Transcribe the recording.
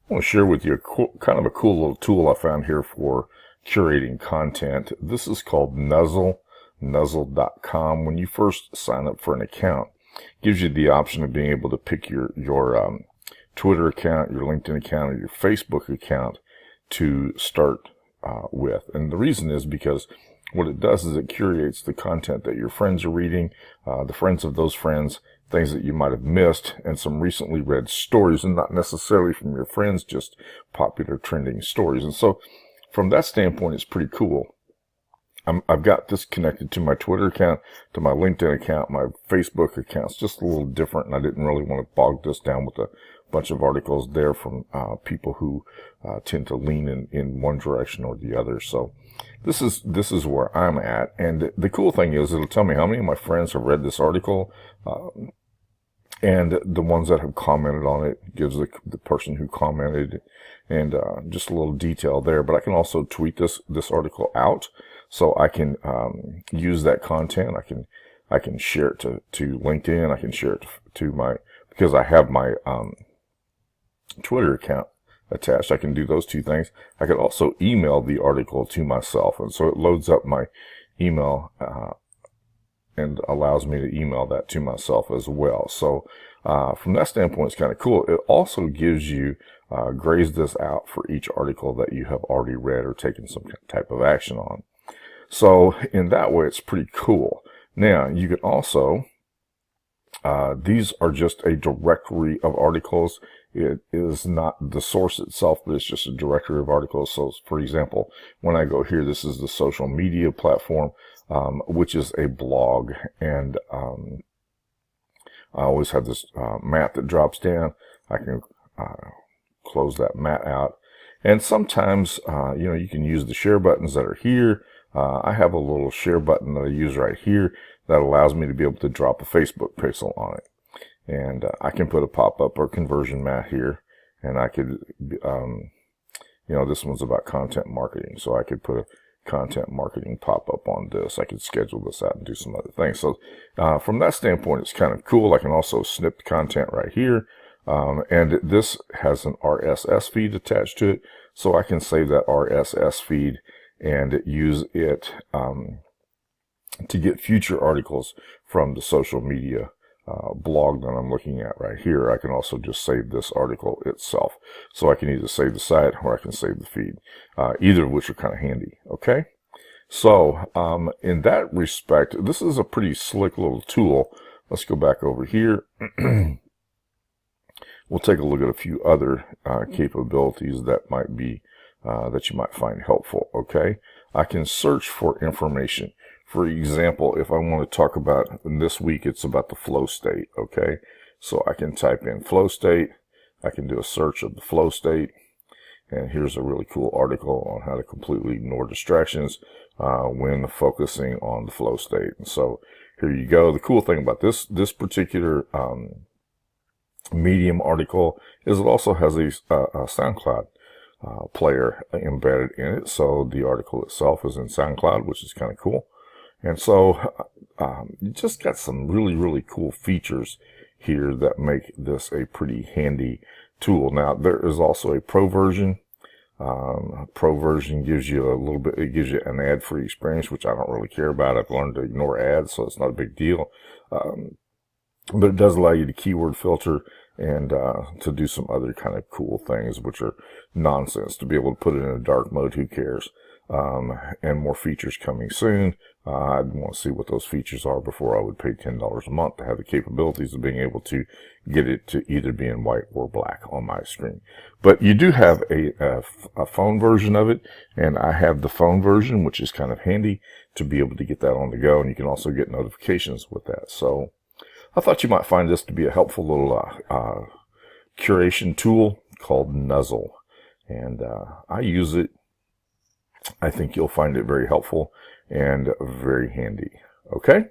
I want to share with you kind of a cool little tool I found here for curating content. This is called Nuzzel, Nuzzel.com. When you first sign up for an account, it gives you the option of being able to pick your Twitter account, your LinkedIn account, or your Facebook account to start with. And the reason is because what it does is it curates the content that your friends are reading, the friends of those friends, things that you might have missed, and some recently read stories, and not necessarily from your friends, just popular trending stories. And so from that standpoint, it's pretty cool. I've got this connected to my Twitter account, to my LinkedIn account, my Facebook account. It's just a little different, and I didn't really want to bog this down with a bunch of articles there from people who tend to lean in one direction or the other. So this is where I'm at. And the cool thing is it'll tell me how many of my friends have read this article, and the ones that have commented on it gives the person who commented, and just a little detail there. But I can also tweet this article out, so I can use that content. I can share it to LinkedIn. I can share it to my, because I have my Twitter account attached. I can do those two things. I could also email the article to myself, and so it loads up my email and allows me to email that to myself as well. So from that standpoint, it's kind of cool. It also gives you grays this out for each article that you have already read or taken some type of action on. So in that way, it's pretty cool. Now, you can also, these are just a directory of articles. It is not the source itself, but it's just a directory of articles. So, for example, when I go here, this is the social media platform, which is a blog. And I always have this mat that drops down. I can close that mat out. And sometimes, you can use the share buttons that are here. I have a little share button that I use right here that allows me to be able to drop a Facebook pixel on it. And I can put a pop-up or conversion mat here, and I could, this one's about content marketing, so I could put a content marketing pop-up on this. I could schedule this out and do some other things. So from that standpoint, it's kind of cool. I can also snip the content right here, and this has an RSS feed attached to it, so I can save that RSS feed and use it to get future articles from the social media blog that I'm looking at right here. I can also just save this article itself. So I can either save the site or I can save the feed, either of which are kind of handy. Okay. So in that respect, this is a pretty slick little tool. Let's go back over here. We'll take a look at a few other capabilities that might be that you might find helpful. Okay. I can search for information. For example, if I want to talk about, this week it's about the flow state, okay? So I can type in flow state, I can do a search of the flow state, and here's a really cool article on how to completely ignore distractions when focusing on the flow state. And so here you go. The cool thing about this particular Medium article is it also has a SoundCloud player embedded in it. So the article itself is in SoundCloud, which is kind of cool. And so you just got some really, really cool features here that make this a pretty handy tool. Now, there is also a pro version. Pro version gives you a little bit, it gives you an ad-free experience, which I don't really care about. I've learned to ignore ads, so it's not a big deal. But it does allow you to keyword filter and to do some other kind of cool things, which are nonsense. To be able to put it in a dark mode, who cares? And more features coming soon. I'd want to see what those features are before I would pay $10 a month to have the capabilities of being able to get it to either be in white or black on my screen. But you do have a phone version of it, and I have the phone version, which is kind of handy to be able to get that on the go, and you can also get notifications with that. So I thought you might find this to be a helpful little curation tool called Nuzzel, and I use it. I think you'll find it very helpful and very handy. Okay?